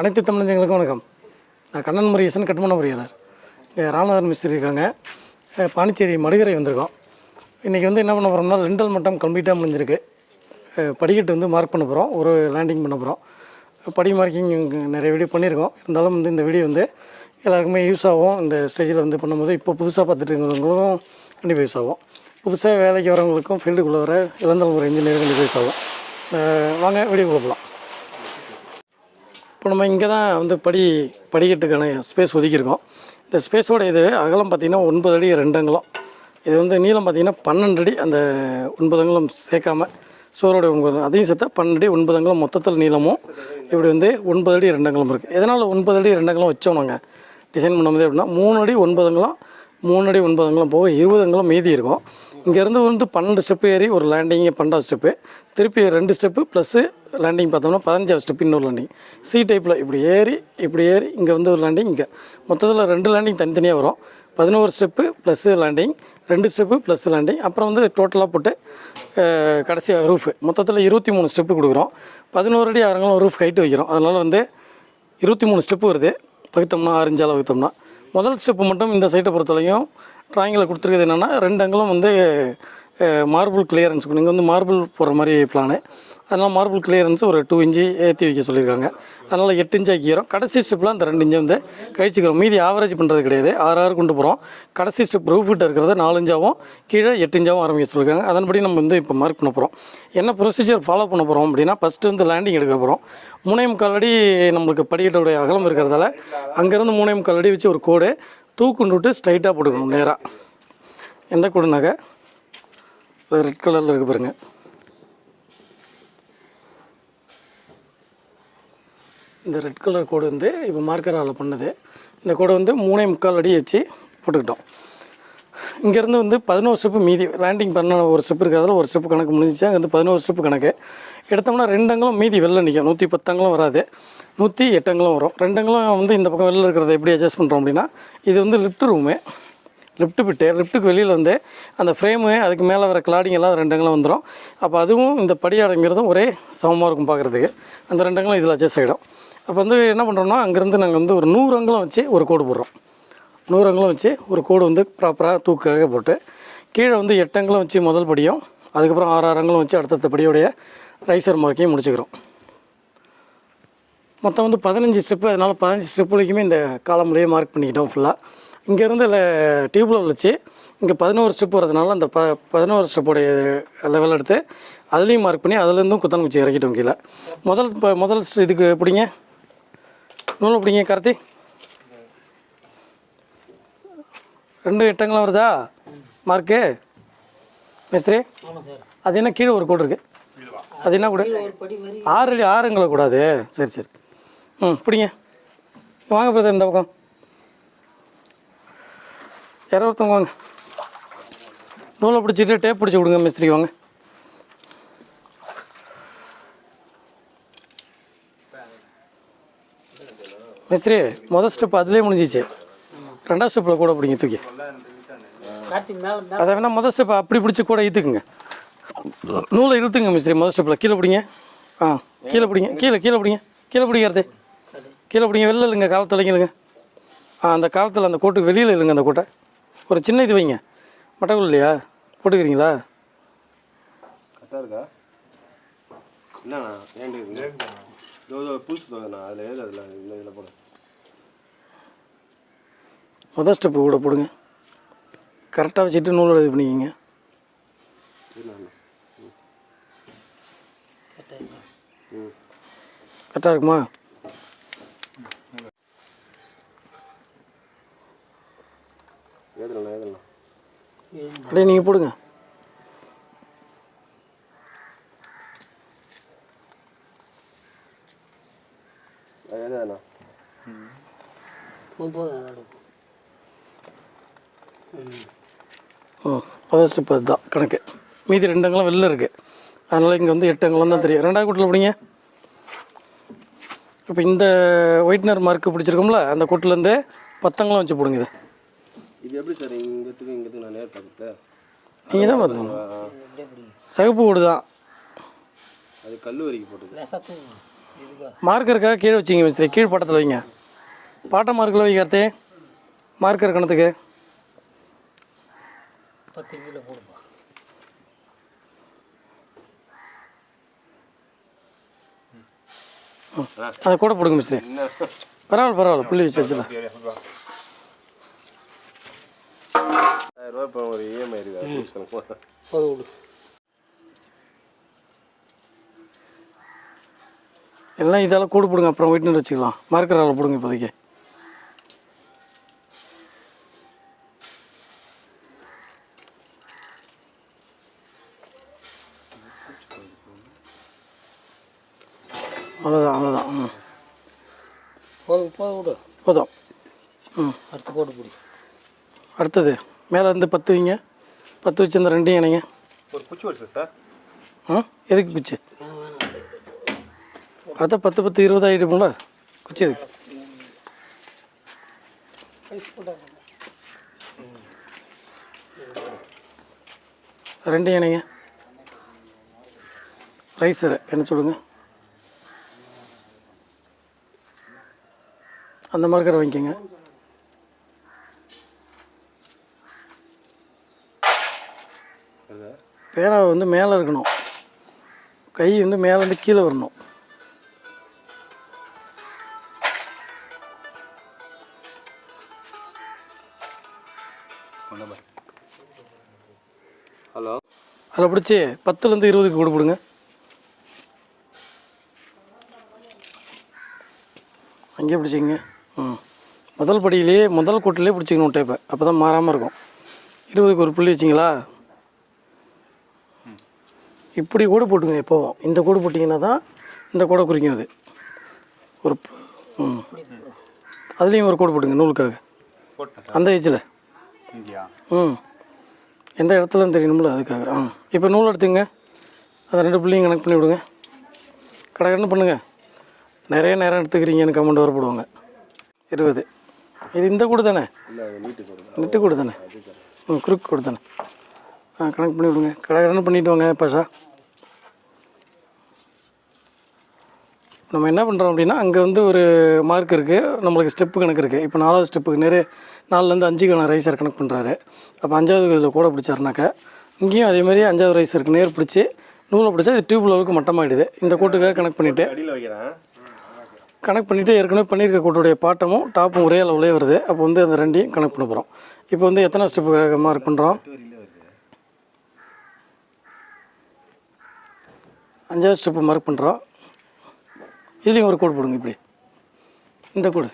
அனைத்து தமிழர்களுக்கும் வணக்கம். நான் கண்ணன் முருகேசன், கட்டுமான பொறியாளர். ராமநாதன் மிஸ்திரி இருக்காங்க. பாண்டிச்சேரி மடுகரை வந்திருக்கோம். இன்றைக்கி வந்து என்ன பண்ண போகிறோம்னா, லிண்டல் மட்டம் கம்ப்ளீட்டாக முடிஞ்சிருக்கு. படிக்கட்டு வந்து மார்க் பண்ண போகிறோம், ஒரு லேண்டிங் பண்ண போகிறோம். படி மார்க்கிங் நிறைய வீடியோ பண்ணியிருக்கோம். இருந்தாலும் வந்து இந்த வீடியோ வந்து எல்லாருக்குமே யூஸ் ஆகும். இந்த ஸ்டேஜில் வந்து பண்ணும்போது இப்போ புதுசாக பார்த்துட்டு இருக்கிறவங்களுக்கும் கண்டிப்பாக யூஸ் ஆகும். புதுசாக வேலைக்கு வரவங்களுக்கும் ஃபீல்டுக்குள்ளே வர இளந்தலைமுறை இன்ஜினியர் கண்டிப்பாக யூஸ் ஆகும். வாங்க வீடியோக்குள்ளே போகலாம். இப்போ நம்ம இங்கே தான் வந்து படிக்கட்டுக்கான ஸ்பேஸ் ஒதுக்கியிருக்கோம். இந்த ஸ்பேஸோட இது அகலம் பார்த்திங்கன்னா 9 அடி 2 அங்குலம். இது வந்து நீளம் பார்த்திங்கன்னா 12 அடி. அந்த 9 அங்குலம் சேர்க்காமல் சோரோட 9 அதையும் சேர்த்தா 12 அடி 9 அங்குலம் மொத்தத்தில் நீளமும் இப்படி வந்து 9 அடி 2 அங்குலம் இருக்குது. எதனால் 9 அடி 2 அங்குலம் வச்சோம் நாங்கள் டிசைன் பண்ணும்போது அப்படின்னா 3 அடி 9 அங்குலம் 3 அடி 9 அங்குலம் போக 20 அங்குலம் மீதி இருக்கும். இங்கேருந்து வந்து 12 ஸ்டெப்பு ஏறி ஒரு லேண்டிங்கு 12 ஸ்டெப்பு, திருப்பி 2 ஸ்டெப்பு ப்ளஸ்ஸு லேண்டிங் பார்த்தோம்னா 15 ஸ்டெப்பு இன்னொரு லேண்டிங். சி டைப்பில் இப்படி ஏறி இங்கே வந்து ஒரு லேண்டிங், இங்கே மொத்தத்தில் 2 லேண்டிங் தனித்தனியாக வரும். 11 step plus landing, 2 step plus landing, அப்புறம் வந்து டோட்டலாக போட்டு கடைசியாக ரூஃபு மொத்தத்தில் 23 ஸ்டெப்பு கொடுக்குறோம். 11 அடி 6 அங்குலம் ரூஃப் ஹைட்டு வைக்கிறோம். அதனால் வந்து 23 ஸ்டெப்பு வருது. பகுத்தோம்னா 6 இன்ச்சால் வகுத்தோம்னா முதல் ஸ்டெப்பு மட்டும் இந்த சைட்டை பொறுத்தவரையும் ட்ராயிங்கில் கொடுத்துருக்குது என்னென்னா 2 அங்குலம் வந்து மார்பிள் கிளியரன்ஸ். நீங்கள் வந்து மார்பிள் போடுற மாதிரி பிளானு, அதனால் மார்பிள் கிளியரன்ஸ் ஒரு 2 இன்ச்சு ஏற்றி வைக்க சொல்லியிருக்காங்க. அதனால் 8 இன்ச்சு ஆக்கிக்கிறோம். கடைசி ஸ்டெப்பில் அந்த 2 இன்ச்சு வந்து கழிச்சிக்கிறோம். மீதி ஆவரேஜ் பண்ணுறது கிடையாது. 6 கொண்டு போகிறோம். கடைசி ஸ்டெப் ரூஃப் கிட்ட இருக்கிறத 4 இன்ச்சாகவும் கீழே 8 இன்ச்சாகவும் ஆரம்பிக்க சொல்லியிருக்காங்க. அதன்படி நம்ம வந்து இப்போ மார்க் பண்ண போகிறோம். என்ன ப்ரொசீஜர் ஃபாலோ பண்ண போகிறோம் அப்படின்னா, ஃபஸ்ட்டு வந்து லேண்டிங் எடுக்க போகிறோம். 3.25 அடி நம்மளுக்கு படிக்கட்டுடைய அகலம் இருக்கிறதால அங்கேருந்து 3.25 அடி வச்சு ஒரு கோடு தூக்குண்டு விட்டு ஸ்ட்ரைட்டாக போட்டுக்கணும். நேராக எந்த கோடுனாக்க ரெட் கலரில் இருக்குது பாருங்கள். இந்த ரெட் கலர் கோடு வந்து இப்போ மார்க்கரால் பண்ணது. இந்த கோடை வந்து 3.25 அடி வச்சு போட்டுக்கிட்டோம். இங்கேருந்து வந்து 11 ஸ்டெப்பு மீதி லேண்டிங் பண்ண ஒரு ஸ்டெப் இருக்கிறதால ஒரு ஸ்டெப்பு கணக்கு முடிஞ்சிச்சு. அங்கே வந்து 11 ஸ்டெப்பு கணக்கு எடுத்தோம்னா 2 அங்குலம் மீதி வெளில நிற்கும். 110 அங்குலம் வராது, 108 அங்குலம் வரும். 2 அங்குலம் வந்து இந்த பக்கம் வெளில இருக்கிறத எப்படி அட்ஜஸ்ட் பண்ணுறோம் அப்படின்னா, இது வந்து லிஃப்ட் ரூமு, லிஃப்ட்டு பிட்டு, லிஃப்ட்டுக்கு வெளியில் வந்து அந்த ஃப்ரேமு அதுக்கு மேலே வர கிளாடிங் எல்லாம் 2 அங்குலம் வந்துடும். அப்போ அதுவும் இந்த படி அடங்கிறதும் ஒரே சமமாக இருக்கும் பார்க்குறதுக்கு. அந்த 2 அங்குலம் இதில் அட்ஜஸ்ட் ஆகிடும். அப்போ வந்து என்ன பண்ணுறோம்னா, அங்கேருந்து நாங்கள் வந்து ஒரு 100 அங்குலம் வச்சு ஒரு கோடு போடுறோம். 100 அங்குலம் வச்சு ஒரு கோடு வந்து ப்ராப்பராக தூக்காக போட்டு கீழே வந்து 8 அங்குலம் வச்சு முதல் படியும், அதுக்கப்புறம் 6 அங்குலம் வச்சு அடுத்தடுத்த படியோடைய ரைசர் மார்க்கையும் முடிச்சுக்கிறோம். மொத்தம் வந்து 15 ஸ்டெப்பு. அதனால் 15 ஸ்டெப்பு வரைக்குமே இந்த காலம்லேயே மார்க் பண்ணிக்கிட்டோம் ஃபுல்லாக. இங்கேருந்து டியூப்பில் வச்சு இங்கே 11 ஸ்டெப் வரதுனால அந்த 11 ஸ்டெப்போடைய லெவல் எடுத்து அதுலேயும் மார்க் பண்ணி அதுலேருந்தும் குத்தன் குச்சி இறக்கிட்டோம் கீழே. முதல் இதுக்கு பிடிங்க, நூலை பிடிங்க கார்த்தி. 2 8 அங்குலம் வருதா மார்க்கு மேஸ்திரி? அது என்ன கீழே ஒரு கோடு இருக்குது, அது என்ன கூட 6 அடி 6 அங்குலம் கூடாது. சரி பிடிங்க, வாங்க பிரதர் இந்த பக்கம் ஒருத்தவங்க வாங்க. நூலை பிடிச்சிட்டு டேப் பிடிச்சி விடுங்க மிஸ்திரி. வாங்க மிஸ்திரி, முதல் ஸ்டெப் அதுலேயே முடிஞ்சிச்சு. 2ஆவது ஸ்டெப்பில் கூட பிடிங்க தூக்கி. அதை வேணால் முதல் ஸ்டெப் அப்படி பிடிச்சி கூட இழுத்துக்குங்க. நூலை இழுத்துங்க மிஸ்திரி. முதல் ஸ்டெப்பில் கீழே பிடிங்க. கீழே பிடிங்க, கீழே பிடிங்க, கீழே பிடிக்கிறது கீழே பிடிங்க. வெளில இல்லைங்க, காலத்தில் இல்லைங்க. அந்த காலத்தில் அந்த கோட்டுக்கு வெளியில் இல்லைங்க. அந்த கோட்டை ஒரு சின்ன இது வைங்க. மட்டக்குள் இல்லையா போட்டுக்கிறீங்களா? கரெக்டாக இருக்கா? என்னண்ணா ஏன் புதுசு தோங்கண்ணா அதில் இதில் போட முதல் ஸ்டெப்பு கூட போடுங்க. கரெக்டாக வச்சுட்டு நூலோட இது பண்ணிக்கிங்க. கரெக்டாக இருக்குமா? அப்படியே நீங்கள் போடுங்க. முதல் ஸ்டெப் அதுதான் கணக்கு. மீதி 2 அங்குலம் வெளில இருக்குது. அதனால் இங்கே வந்து 8 அங்குலம் தான் தெரியும். 2ஆவது கூட்டில் பிடிங்க. இப்போ இந்த ஒயிட்னர் மார்க்கு பிடிச்சிருக்கோம்ல, அந்த கூட்டிலேருந்து 10 அங்குலம் வச்சு போடுங்க. இது எப்படி சார் இங்கத்துக்கு நான் நேர் பார்த்தேன்? நீங்கள் தான் பார்த்தீங்க. சகப்பு கோடு தான் அது கல் வரைக்கும் போட்டுது. மார்க்கருக்காக கீழே வச்சிங்க மிஸ்திரி, கீழ் பட்டத்தில் வைங்க. பாட்டை மார்க்கில் வைக்கிறதே மார்க்கர் கணத்துக்கு 10 கிலோ போடுப்பா. அதை கூட போடுங்க மிஸ்திரி. பரவாயில்ல புள்ளி வச்சு வச்சுல. ஒரு இஎம்ஐ இருக்கு. எல்லாம் இதெல்லாம் கூடு போடுங்க, அப்புறம் வீட்டுன்னு வச்சுக்கலாம். மார்க்கரால் போடுங்க இப்போதைக்கு. அவ்வளோதான். போதும். அடுத்து போட்டு பிடி. அடுத்தது மேலே இருந்து 10 வைங்க. 10 வச்சு இந்த 2 இணைங்க. ஒரு குச்சி வருது சார். எதுக்கு குச்சி? அடுத்த 10 10 20 ஆகிடும்ல, குச்சி எதுக்கு? 2 இணைங்க. ரைஸரை என்ன சொல்லுங்க, அந்த மார்க்கரை வாங்கிக்கோங்க. பேனா வந்து மேலே இருக்கணும், கை வந்து மேலே வந்து கீழே வரணும். ஹலோ, அதில் பிடிச்சி 10லேருந்து 20க்கு கூட போடுங்க. அங்கேயே பிடிச்சிங்க. முதல் படியிலேயே முதல் கோட்டிலே பிடிச்சிக்கணும் டேப்பை, அப்போ தான் மாறாமல் இருக்கும். 20க்கு ஒரு புள்ளி வச்சிங்களா, இப்படி கூட போட்டுங்க. எப்போவும் இந்த கூடு போட்டிங்கன்னா தான் இந்த கூடை குறிக்கும். அது ஒரு அதுலேயும் ஒரு கோடு போட்டுங்க நூலுக்காக, அந்த ஏஜில். எந்த இடத்துலன்னு தெரியணும்ல, அதுக்காக. இப்போ நூல் எடுத்துங்க, அதை 2 புள்ளியும் கனெக்ட் பண்ணி விடுங்க. கடை பண்ணுங்கள். நிறைய நேரம் எடுத்துக்கிறீங்கன்னு கமெண்ட் வர போடுவாங்க. 20 இது இந்த கூடு தானே, நெட்டு கூடு தானே, குறுக்கு கூடு தானே. கனெக்ட் பண்ணி விடுங்க. கடை பண்ணிவிட்டு வாங்க பாஷா. நம்ம என்ன பண்ணுறோம் அப்படின்னா, அங்கே வந்து ஒரு மார்க் இருக்குது, நம்மளுக்கு ஸ்டெப்பு கணக்கு இருக்குது. இப்போ 4வது ஸ்டெப்புக்கு நிறைய 4லேருந்து 5க்கான ரைஸர் கனெக்ட் பண்ணுறாரு. அப்போ 5வது இதில் கூட பிடிச்சாருனாக்கா, இங்கேயும் அதேமாதிரி 5வது ரைஸருக்கு நேர் பிடிச்சி நூலை பிடிச்சா இது டியூப் லெவலுக்கு மட்டமாகிடுது. இந்த கூட்டுக்காக கனெக்ட் பண்ணிவிட்டு ஏற்கனவே பண்ணியிருக்க கூட்டுடைய பாட்டமும் டாப்பும் ஒரே அளவுலேயே வருது. அப்போ வந்து அந்த 2ஐயும் கனெக்ட் பண்ண போகிறோம். இப்போ வந்து எத்தனை ஸ்டெப்புக்காக மார்க் பண்ணுறோம்? 5வது ஸ்டெப்பு மார்க் பண்ணுறோம். இதுலேயும் ஒரு கோடு போடுங்க. இப்படி இந்த கோடு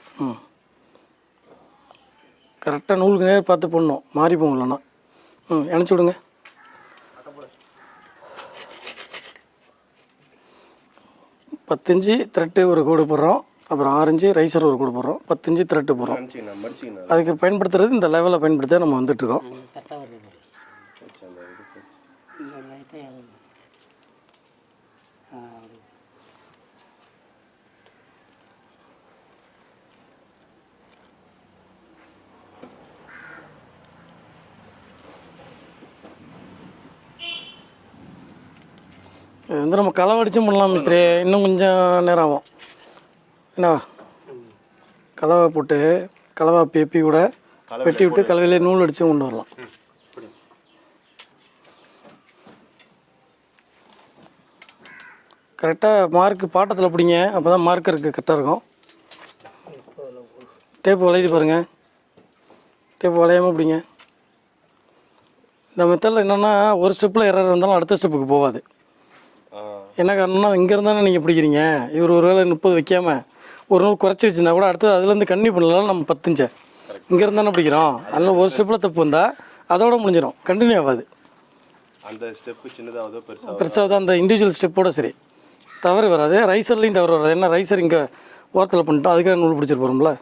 கரெக்டாக நூலுக்கு நேர் பார்த்து போடணும், மாறி போங்கலண்ணா. இணைச்சி விடுங்க. பத்தஞ்சு த்ரெட்டு ஒரு கோடு போடுறோம். அப்புறம் 6 இன்ச்சு ரைசர் ஒரு கோடு போடுறோம். 10 இன்ச்சு த்ரெட்டு போடுறோம். அதுக்கு பயன்படுத்துறது இந்த லெவலில் பயன்படுத்த நம்ம வந்துட்டுருக்கோம். இது வந்து நம்ம களை வடிச்சும் பண்ணலாம் மிஸ்திரி, இன்னும் கொஞ்சம் நேரம் ஆகும். என்ன கலவை போட்டு கலவை பேப்பி கூட வெட்டி விட்டு கலவையிலே நூல் அடித்து கொண்டு வரலாம். கரெக்டாக மார்க்கு பாட்டத்தில் பிடிங்க, அப்போ தான் மார்க்கருக்கு கரெக்டாக இருக்கும். டேப்பு வளையுது பாருங்கள், டேப்பு வளையாமல் பிடிங்க. இந்த மெத்தடில் என்னென்னா, ஒரு ஸ்டெப்பில் எரர் இருந்தாலும் அடுத்த ஸ்டெப்புக்கு போகாது. என்ன காரணம்னா, இங்கே இருந்தானே நீங்கள் பிடிக்கிறீங்க. இவர் ஒரு வேளை 30 வைக்காமல் ஒரு நூல் குறைச்சி வச்சுருந்தா கூட அடுத்தது அதுலேருந்து கண்ணி பண்ணலாம். நம்ம 10 இன்ச்சை இங்கே இருந்தானே பிடிக்கிறோம். அதனால் ஒரு ஸ்டெப்பில் தப்பு வந்தால் அதோட முடிஞ்சிடும், கண்டினியூ ஆகாது. அந்த ஸ்டெப்பு சின்னதாகதோ பெருசாக அந்த இண்டிவிஜுவல் ஸ்டெப்போட சரி தவறு வராது. ரைசர்லேயும் தவறு வராது. ஏன்னா ரைசர் இங்கே ஓரத்தில் பண்ணிட்டோம், அதுக்காக நூல் பிடிச்சிட்டு போகிறோம்ல.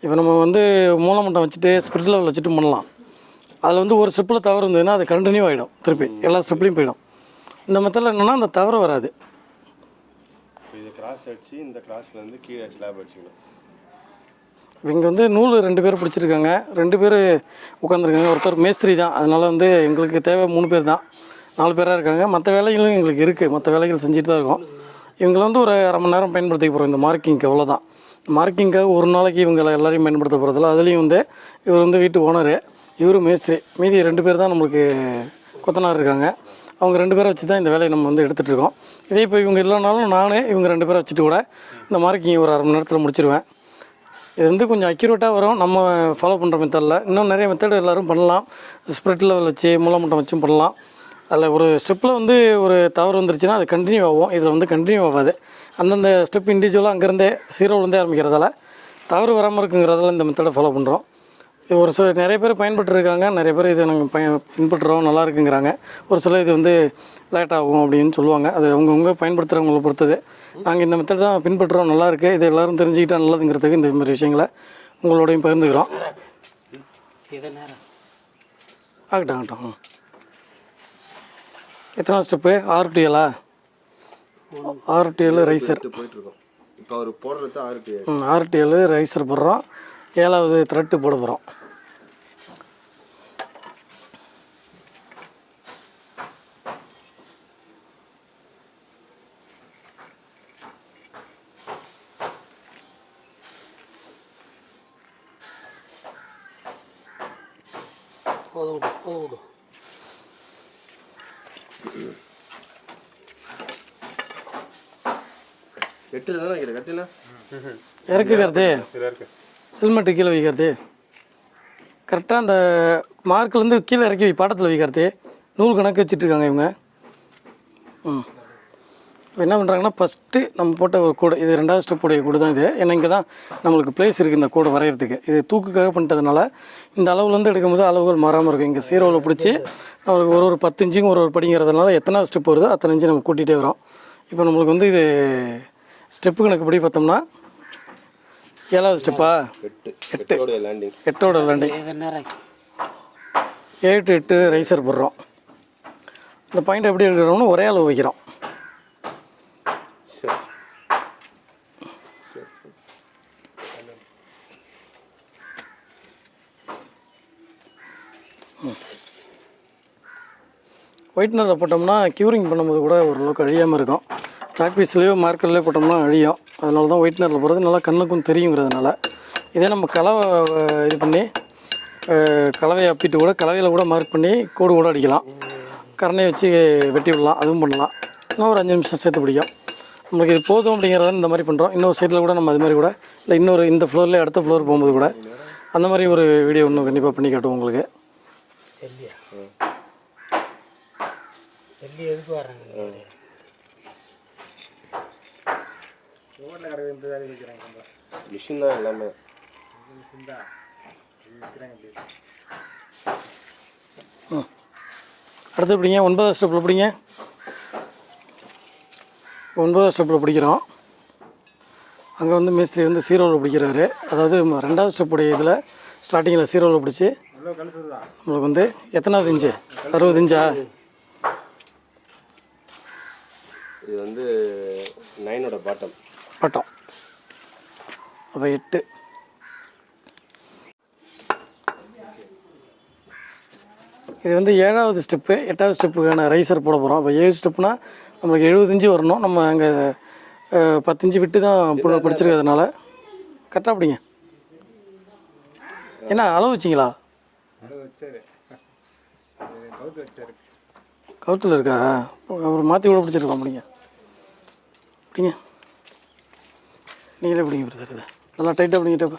இப்போ நம்ம வந்து மூலமட்டம் வச்சுட்டு ஸ்பிரிட் லெவல் வச்சுட்டு பண்ணலாம். அதில் வந்து ஒரு ஸ்டெப்பில் தவறு இருந்ததுன்னா அது கண்டினியூ ஆகிடும், திருப்பி எல்லா ஸ்டெப்லேயும் போயிடும். இந்த மெத்தடில் என்னென்னா அந்த தவறு வராது. இது கிராஸ் அடிச்சு இந்த கிராஸ்லேருந்து கீழே ஸ்லாப் அடிச்சுக்கணும். இங்கே வந்து நூல் 2 பேர் பிடிச்சிருக்காங்க, 2 பேர் உட்காந்துருக்காங்க. ஒருத்தர் மேஸ்திரி தான், அதனால் வந்து எங்களுக்கு தேவை 3 பேர் தான், 4 பேராக இருக்காங்க. மற்ற வேலைகளும் எங்களுக்கு இருக்குது, மற்ற வேலைகள் செஞ்சுட்டு தான் இருக்கோம். இவங்களை வந்து ஒரு அரை மணி நேரம் பயன்படுத்திக்க போகிறோம் இந்த மார்க்கிங்க்கு, அவ்வளோதான். மார்க்கிங்காக ஒரு நாளைக்கு இவங்களை எல்லாரையும் பயன்படுத்த போகிறதில்ல. அதுலேயும் வந்து இவர் வந்து வீட்டு ஓனரு, இவர் மேஸ்திரி, மீதி 2 பேர் தான் நம்மளுக்கு கொத்தனார் இருக்காங்க. அவங்க 2 பேரை வச்சு தான் இந்த வேலையை நம்ம வந்து எடுத்துகிட்டு இருக்கோம். இதே இப்போ இவங்க இல்லைனாலும் நானே இவங்க 2 பேரை வச்சுட்டு கூட இந்த மார்க்கிங் ஒரு அரை மணி நேரத்தில் முடிச்சிடுவேன். இது வந்து கொஞ்சம் அக்யூரேட்டாக வரும் நம்ம ஃபாலோ பண்ணுற மெத்தடில். இன்னும் நிறைய மெத்தட் எல்லோரும் பண்ணலாம். ஸ்ப்ரெட் லெவல் வச்சு மூலமட்டம் வச்சும் பண்ணலாம். அதில் ஒரு ஸ்டெப்பில் வந்து ஒரு தவறு வந்துருச்சுன்னா அது கண்டினியூ ஆகும். இதில் வந்து கண்டினியூ ஆகாது. அந்தந்த ஸ்டெப் இண்டிவிஜுவலாக அங்கேருந்தே ஜீரோவிலேருந்தே ஆரம்பிக்கிறதால தவறு வராமல் இருக்குங்கிறதால இந்த மெத்தடை ஃபாலோ பண்ணுறோம். இது ஒரு சில நிறைய பேர் பயன்பட்டுருக்காங்க. நிறைய பேர் இதை நாங்கள் பின்பற்றுறோம், நல்லா இருக்குங்கிறாங்க. ஒரு சில இது வந்து லேட் ஆகும் அப்படின்னு சொல்லுவாங்க. அது அவங்கவுங்க பயன்படுத்துகிறவங்கள பொறுத்தது. நாங்கள் இந்த மெத்தட் தான் பின்பற்றுறோம், நல்லாயிருக்கு. இதை எல்லோரும் தெரிஞ்சுக்கிட்டா நல்லதுங்கிறதுக்கு இந்த மாதிரி விஷயங்களை உங்களோடையும் பகிர்ந்துக்கிறோம். ஆகட்டும் ஆகட்டும். எத்தனை ஸ்டெப்பு? 6 to 7 6 to 7 ரைசர் போயிட்டுருக்கோம். இப்போ அவர் போடுறது 6 to 7. 6 to 7 ரைசர் போடுறோம். 7வது த்ரெட்டு போட போகிறோம். போதும். 8 தானே வைக்கிற கத்தினா இறக்குறது சில்மெட்டு கீழே வைக்கிறது, கரெக்டாக அந்த மார்க்லேருந்து கீழே இறக்கி பாட்டத்தில் வைக்கிறது. நூல் கணக்கு வச்சுட்ருக்காங்க இவங்க. இப்போ என்ன பண்ணுறாங்கன்னா, ஃபஸ்ட்டு நம்ம போட்ட ஒரு கோடு, இது 2வது ஸ்டெப்புடைய கோடு தான் இது. ஏன்னா இங்கே தான் நம்மளுக்கு ப்ளேஸ் இருக்குது இந்த கோடு வரைகிறதுக்கு. இது தூக்குக்காக பண்ணிட்டதுனால இந்த அளவுலேருந்து எடுக்கும்போது அளவுகள் மாறாமல் இருக்கும். இங்கே சீரோவில் பிடிச்சி நம்மளுக்கு ஒரு 10 இன்ச்சுக்கும் ஒரு படிங்கிறதுனால எத்தனை ஸ்டெப் வருதோ அத்தனை இன்ச்சு நம்ம கூட்டிகிட்டே வரோம். இப்போ நம்மளுக்கு வந்து இது ஸ்டெப்பு கணக்குப்படி பார்த்தோம்னா 7வது ஸ்டெப்பா? 8 லேண்டிங். 8ஓட லேண்டிங். 7 to 8 ரைசர் போடுறோம். இந்த பாயிண்ட் எப்படி எடுக்கிறோம்னு ஒரே அளவு வைக்கிறோம். ஒயிட்னரில் போட்டோம்னா க்யூரிங் பண்ணும்போது கூட ஓரளவுக்கு அழியாமல் இருக்கும். சாக் பீஸ்லேயோ மார்க்கர்லேயோ போட்டோம்னா அழியும். அதனால தான் ஒயிட்னரில் போடுறது நல்லா கண்ணுக்கும் தெரியுங்கிறதுனால. இதே நம்ம கலவை இது பண்ணி கலவையை அப்பிட்டு கூட கலவையில் கூட மார்க் பண்ணி கோடு கூட அடிக்கலாம். கரணையை வச்சு வெட்டி விடலாம், அதுவும் பண்ணலாம். இன்னும் ஒரு 5 நிமிஷம் சேர்த்து பிடிக்கும். நம்மளுக்கு இது போதும் அப்படிங்கிறத இந்த மாதிரி பண்ணுறோம். இன்னொரு சைடில் கூட நம்ம அது மாதிரி கூட இல்லை இன்னொரு இந்த ஃப்ளோர்லேயே அடுத்த ஃப்ளோர் போகும்போது கூட அந்த மாதிரி ஒரு வீடியோ இன்னும் கண்டிப்பாக பண்ணி காட்டுவோம் உங்களுக்கு. எதுக்கு வர்றாங்க? மிஷின் தான் எல்லாமே. அடுத்து பிடிங்க. 9வது ஸ்டெப்பில் பிடிங்க. 9வது ஸ்டெப்பில் பிடிக்கிறோம். அங்கே வந்து மேஸ்திரி வந்து சீரோவில் பிடிக்கிறாரு. அதாவது 2வது ஸ்டெப்புடைய இதில் ஸ்டார்டிங்கில் சீரோவில் பிடிச்சி நம்மளுக்கு வந்து எத்தனாவது இன்ச்சு? 60 இன்ச்சா? இது வந்து 9ஓட பாட்டம். அப்போ 8. இது வந்து 7வது ஸ்டெப்பு. 8வது ஸ்டெப்புக்கான ரைசர் போட போகிறோம். அப்போ 7 ஸ்டெப்புனா நம்மளுக்கு 70 இன்ச்சு வரணும். நம்ம அங்கே 10 இன்ச்சு விட்டு தான் பிடிச்சிருக்கிறதுனால கரெக்டாக பிடிங்க. என்ன அளவு வச்சிங்களா? கவுத்தில் இருக்கா? அவர் மாற்றி கூட பிடிச்சிருக்கோம். பிடிங்க நீங்களே பிடிங்க பிரதர். இது நல்லா டைட்டாக பிடிங்கிட்டப்ப.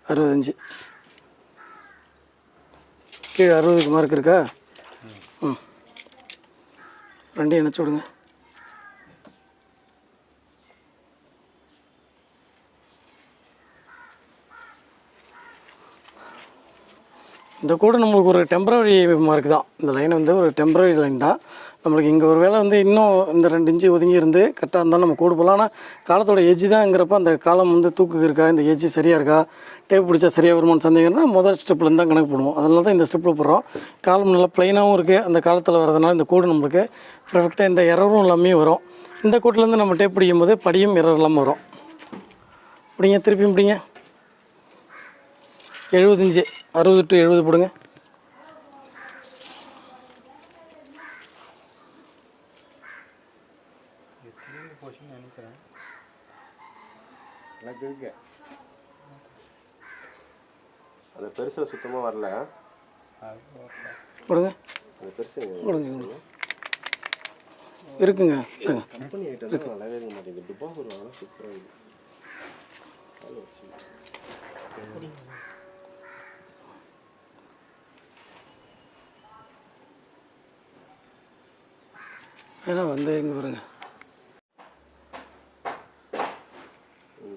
60 இன்ச்சு கீழே 60க்கு மார்க் இருக்கா? ரெண்டையும் இணைச்சி விடுங்க. இந்த கோடு நம்மளுக்கு ஒரு டெம்பரவரி மார்க் தான். இந்த லைன் வந்து ஒரு டெம்பரவரி லைன் தான். நம்மளுக்கு இங்கே ஒரு வேளை வந்து இன்னும் இந்த 2 இன்ச்சு ஒதுங்கி இருந்து கரெக்டாக இருந்தாலும் நம்ம கோடு போடலாம். ஆனால் காலத்தோட எஜ்ஜு தான்ங்கிறப்ப அந்த காலம் வந்து தூக்கு இருக்கா, இந்த எஜ்ஜு சரியாக இருக்கா, டேப் பிடிச்சா சரியாக வருமானு சந்தேகம்னா முதல் ஸ்டெப்லேருந்து தான் கணக்கு போடுவோம். அதனால தான் இந்த ஸ்டெப்பில் போடுறோம். காலம் நல்லா ப்ளைனாகவும் இருக்குது. அந்த காலத்தில் வரதுனால இந்த கோடு நம்மளுக்கு பர்ஃபெக்டாக எந்த எரரும் இல்லாமல் வரும். இந்த கோட்டிலேருந்து நம்ம டேப் பிடிக்கும் போது படியும் எரர் இல்லாமல் வரும். பிடிங்க, திருப்பியும் பிடிங்க. 70 இன்ச்சு 60 to 70 போடுங்க. எனக்கு இருக்கு அந்த பெருசில் சுத்தமாக வரல. கொடுங்க அந்த பெருசு கொடுங்க இருக்குங்க கம்பெனி ஐட்டம் தான் நல்லாவே இருக்க மாட்டேங்குது. துப்பா வருவாங்க சூப்பராக இருக்குது. ஏன்னா வந்து இங்கே பாருங்க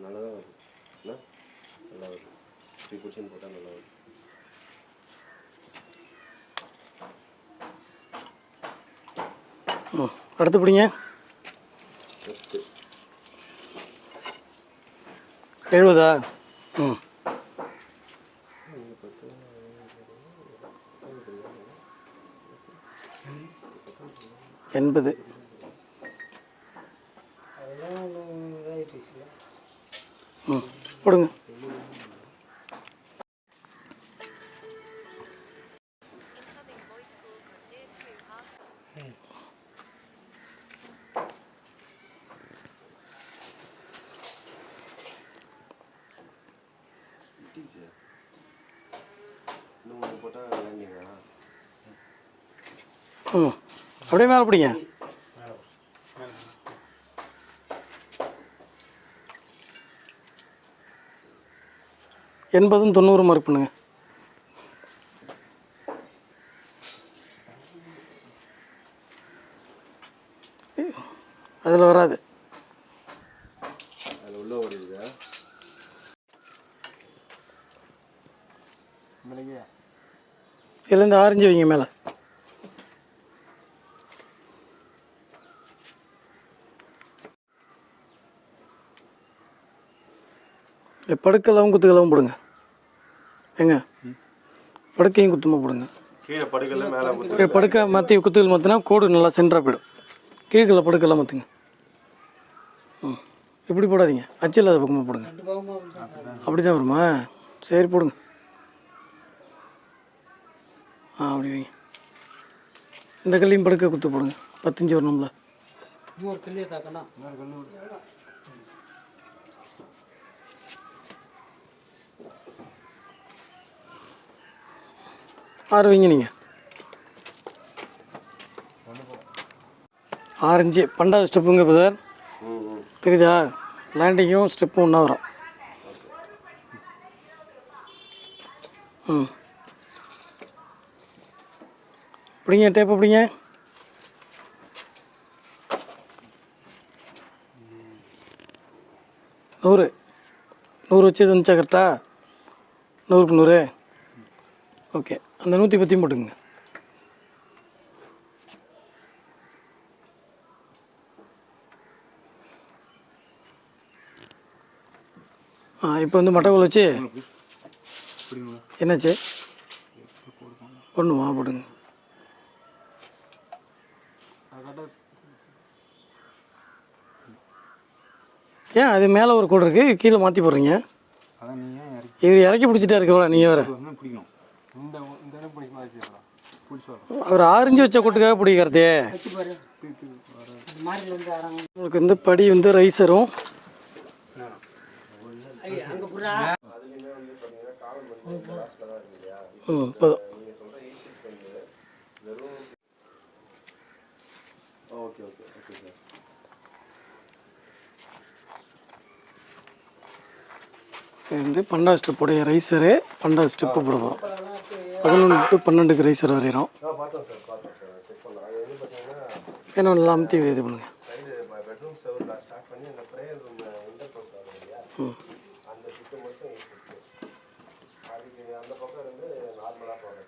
நல்லா தான் வருது. என்ன நல்லா வருது. 3% போட்டால் நல்லா வருது. அடுத்து பிடிங்க 70. ம் 80. ம் கொடுங்க. இன்னும் ஒன்று போட்டால் விளையாண்டிங்களா? ம் அப்படியே மேலே பிடிங்க. எண்பதும் 90 மார்க் பண்ணுங்க. அதில் வராது. அதில் உள்ள ஓடிடுதா? இதுலேருந்து ஆரஞ்சு வைங்க மேலே. படுக்கெல்லாம் குத்துக்கெல்லாம் போடுங்க. ஏங்க படுக்கையும் குத்துமா போடுங்க. கீழே படுக்கல மேலே கீழே படுக்கை மாற்றி குத்துகள் மாற்றினா கோடு நல்லா சென்டராக போயிடும். கீழ்களை படுக்கெல்லாம் மாற்றுங்க. ம் இப்படி போடாதீங்க, அச்சில் அதை பக்கமாக போடுங்க. அப்படி தான் வருமா? சரி போடுங்க. அப்படி வைங்க. இந்த கல்லையும் படுக்க குத்து போடுங்க. 10 இன்ச்சு வரணும்ல. இன்னொரு கல்லியை தாக்கண்ணா. 6 வைங்க நீங்கள். 6 இன்ச்சு 12வது ஸ்டெப்புங்க இப்போ சார். தெரியுதா? லேண்டிங்கும் ஸ்டெப்பும் ஒன்றா வரும். ம் பிடிங்க, டேப் பிடிங்க. நூறு வச்சு வந்துச்சா கரெக்டா? 100க்கு 100. ஓகே, அந்த 110 போட்டுங்க. இப்போ வந்து மட்டைக்கோல் வச்சு என்னாச்சு ஒன்றுமா போடுங்க. ஏன் அது மேலே ஒரு கோடு இருக்குது, கீழே மாற்றி போடுறீங்க? இவர் இறக்கி பிடிச்சிட்டா இருக்கா நீங்கள் வேறு? அவர் ஆரஞ்சு வச்ச கூட்டுக்காக பிடிக்கிறதே. உங்களுக்கு வந்து படி வந்து ரைஸரும் போதும். Okay okay okay sir. இது வந்து 12 ஸ்டெப்புடைய ரைஸரு 12 ஸ்டெப்பு போட போகிறோம். 11 to 12க்கு ரைஸர் வரைகிறோம். பார்த்தோம் சார் செக் பண்ணலாம். அது வந்து பார்த்தீங்கன்னா ஏன்னா நல்லா அமுத்தி இது பண்ணுங்கள். சைடு பெட்ரூம் செவரில் ஸ்டார்ட் பண்ணி அந்த ப்ரேயர் ரூம் இன்டர் போர்ட் ஆகும் இல்லையா, அந்த சுற்று மட்டும் அதுக்கு அந்த பக்கம் இருந்து நார்மலாக போகிறது.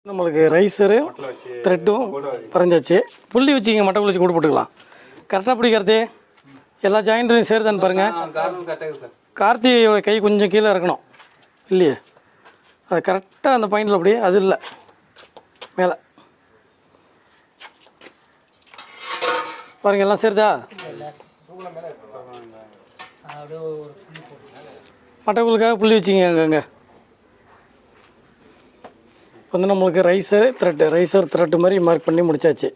நம்மளுக்கு ரைஸரு த்ரெட்டும் பறஞ்சாச்சு. புள்ளி வச்சுக்கிங்க, மட்டை வச்சு கூட போட்டுக்கலாம். கரெக்டாக பிடிக்கிறதே எல்லா ஜாயிண்ட்லையும் சேருதான்னு பாருங்கள். கார்த்தியோட கை கொஞ்சம் கீழே இருக்கணும் இல்லையே, அது கரெக்டாக அந்த பாயிண்டில் அப்படியே அது இல்லை மேலே பாருங்கள். எல்லாம் சேருதா? மட்டக்குழுக்காக புள்ளி வச்சிங்க அங்கங்கே. வந்து நம்மளுக்கு ரைசர் த்ரெட்டு மாதிரி மார்க் பண்ணி முடிச்சாச்சு.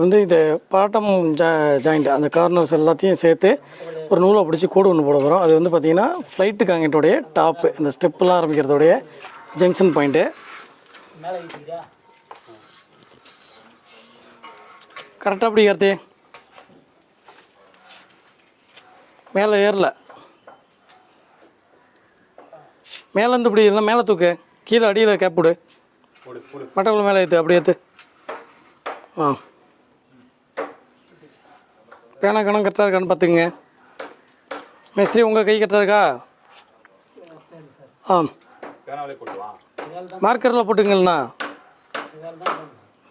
வந்து இது பாட்டம் ஜாயிண்ட் அந்த கார்னர்ஸ் எல்லாத்தையும் சேர்த்து ஒரு நூலை பிடிச்சி கோடு ஒன்று போட போகிறோம். அது வந்து பார்த்திங்கன்னா ஃப்ளைட்டு காங்கிட்டோடைய டாப்பு, இந்த ஸ்டெப்பெல்லாம் ஆரம்பிக்கிறதோடைய ஜங்ஷன் பாயிண்ட்டு. கரெக்டாக அப்படி கார்த்தி மேலே ஏறல, மேலேருந்து இப்படி இல்லை மேலே தூக்கு, கீழே அடியில் கேப் விடு, மட்டக்குள்ள மேலே ஏற்று அப்படி ஏற்று. ஆ பேனா கணம் கரெக்டாக இருக்கான்னு பார்த்துக்குங்க. மேஸ்திரி உங்கள் கை கரெக்டாக இருக்கா? ஆ மார்க்கரில் போட்டுங்கண்ணா.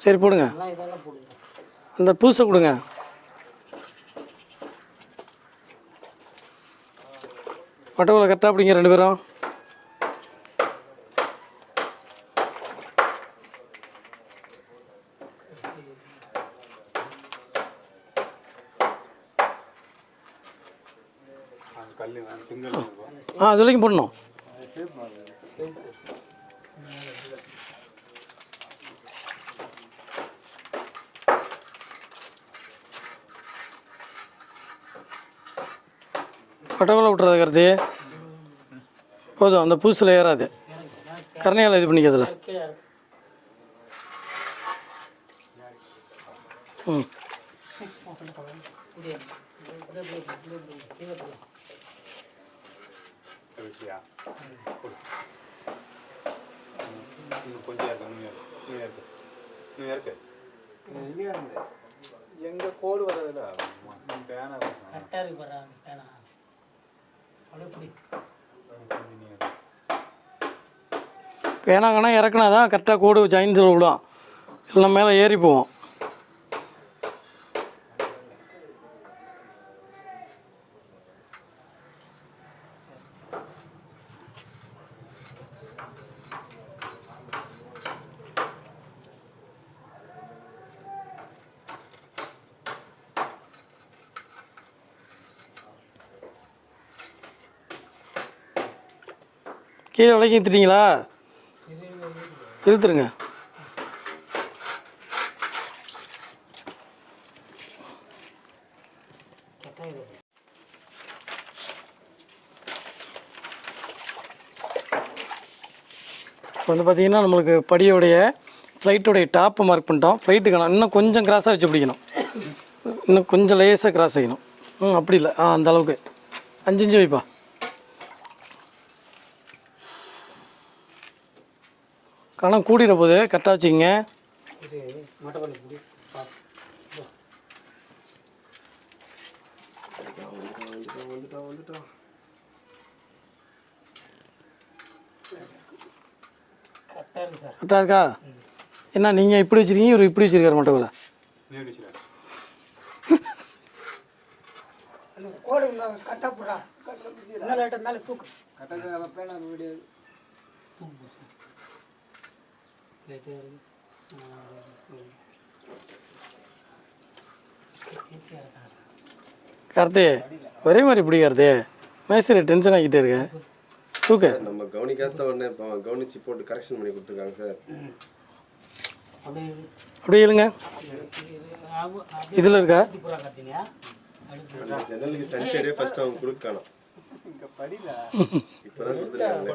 சரி போடுங்க, அந்த பூசை கொடுங்க. மட்டக்குள்ள கரெக்டாக அப்படிங்க 2 பேரும். அது வரைக்கும் போடணும். பட்டக்குள்ள விட்டுறது கருதி போதும், அந்த பூசில் ஏறாது. கரணையால் இது பண்ணிக்கிறதுல. ம் எங்க கோடு வரதுல பேனா கணம் இறக்குனா தான் கரெக்டாக கோடு ஜாயின்ஸில் விடும், இல்லை மேலே ஏறி போவோம். கீழே விலைக்கு இழுத்துட்டீங்களா? இழுத்துருங்க. இப்போ வந்து பார்த்திங்கன்னா நம்மளுக்கு படியோடைய ஃப்ளைட்டோடைய டாப்பை மார்க் பண்ணிட்டோம். ஃப்ளைட்டுக்கான இன்னும் கொஞ்சம் கிராஸாக வச்சு பிடிக்கணும், இன்னும் கொஞ்சம் லேசாக கிராஸ் வைக்கணும். அப்படி இல்லை, அந்த அளவுக்கு 5 இன்ச்சு வைப்பா. கணம் கூடிற போது கரெக்டாக வச்சுக்கிங்க. கரெக்டாக இருக்கா? என்ன நீங்கள் இப்படி வச்சுருக்கீங்க, இவர் இப்படி வச்சுருக்காரு மட்டக்குள்ள. கார்த்தி ஒரே மாதிரி பிடிக்காது, மேஸ்திரி டென்ஷன் ஆகிட்டே இருக்கு. தூக்கு நம்ம கவனிக்காத உடனே கவனிச்சு போட்டு கரெக்ஷன் பண்ணி கொடுத்துருக்காங்க சார். அப்படியே இல்லைங்க, இதில் இருக்கா? ஜன்னலுக்கு சன்ஷேடே ஃபர்ஸ்ட் அவங்க கொடுக்கணும். இப்போதான் கொடுத்துருக்காங்க.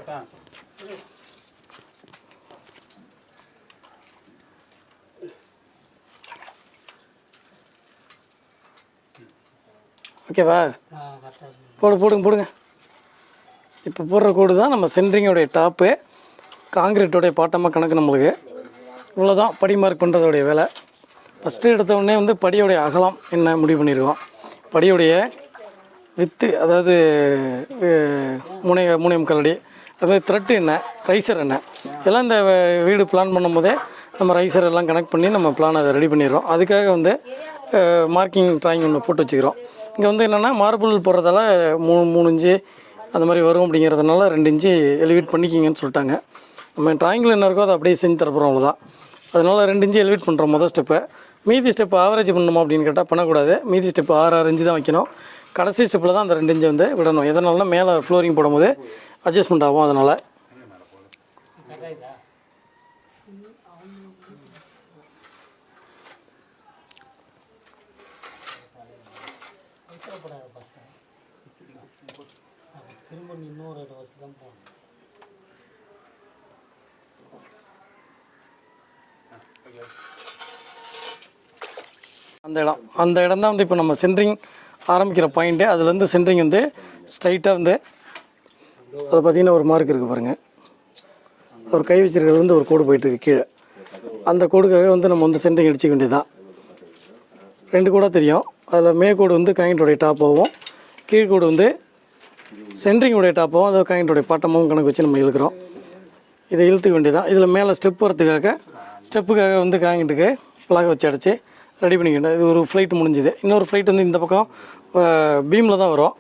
ஓகேவா? போடுங்க. இப்போ போடுற கோடு தான் நம்ம சென்ட்ரிங்கோடைய டாப்பு, காங்கிரீட்டோடைய பாட்டமாக கணக்கு. நம்மளுக்கு இவ்வளோதான் படி மார்க் பண்ணுறதோடைய வேலை. ஃபஸ்ட்டு எடுத்த உடனே வந்து படியோடைய அகலம் என்ன முடிவு பண்ணியிருக்கோம், படியோடைய வித்து அதாவது மூணையம் கல்லடி, அதாவது த்ரெட்டு என்ன, ரைசர் என்ன, இதெல்லாம் இந்த வீடு பிளான் பண்ணும் போதே நம்ம ரைசர் எல்லாம் கனெக்ட் பண்ணி நம்ம பிளான் அதை ரெடி பண்ணிடுறோம். அதுக்காக வந்து மார்க்கிங் ட்ராயிங் ஒன்று போட்டு வச்சுக்கிறோம். இங்கே வந்து என்னென்னா மார்பிள் போடுறதால 3 இன்ச்சு அந்த மாதிரி வரும் அப்படிங்கிறதுனால 2 இன்ச்சு எலிவேட் பண்ணிக்கிங்கன்னு சொல்லிட்டாங்க. நம்ம ட்ராயிங்கில் என்ன இருக்கோ அதை அப்படியே செஞ்சு தரப்போகிறோம், அவ்வளோதான். அதனால் 2 இன்ச்சு எலிவேட் பண்ணுறோம் முதல் ஸ்டெப்பை. மீதி ஸ்டெப்பு ஆவரேஜ் பண்ணணுமா அப்படின்னு கேட்டால் பண்ணக்கூடாது. மீதி ஸ்டெப்பு 6 இன்ச்சு தான் வைக்கணும். கடைசி ஸ்டெப்பில் தான் அந்த 2 இன்ச்சு வந்து விடணும். எதனாலனா மேலே ஃப்ளோரிங் போடும்போது அட்ஜஸ்ட்மெண்ட் ஆகும். அதனால் திரும்ப இன்னொரு வச்சு தான் போகணும். அந்த இடம் தான் வந்து இப்போ நம்ம சென்ட்ரிங் ஆரம்பிக்கிற பாயிண்ட்டு. அதுலேருந்து சென்ட்ரிங் வந்து ஸ்ட்ரைட்டாக வந்து அதை பார்த்திங்கன்னா ஒரு மார்க் இருக்குது பாருங்கள். ஒரு கை வச்சிருக்கிறது வந்து ஒரு கோடு போயிட்டுருக்கு கீழே. அந்த கோடுக்காக வந்து நம்ம வந்து சென்ட்ரிங் அடிச்சிக்க வேண்டியதுதான். 2 கோடாக தெரியும். அதில் மேற்கோடு வந்து காயின்டோடைய டாப்பாகவும் கீழ்கோடு வந்து சென்ட்ரிங்குடைய டாப்பாகவும் அதை காயின்டோடைய பாட்டமாகவும் கணக்கு வச்சு நம்ம இழுக்கிறோம். இதை இழுத்துக்க வேண்டியதான். இதில் மேலே ஸ்டெப் ஸ்டெப்புக்காக வந்து காயின்ட்டுக்கு பலகை வச்சு அடைச்சி ரெடி பண்ணிக்கணும். இது ஒரு ஃப்ளைட் முடிஞ்சுது. இன்னொரு ஃப்ளைட் வந்து இந்த பக்கம் பீமில் தான் வரும்.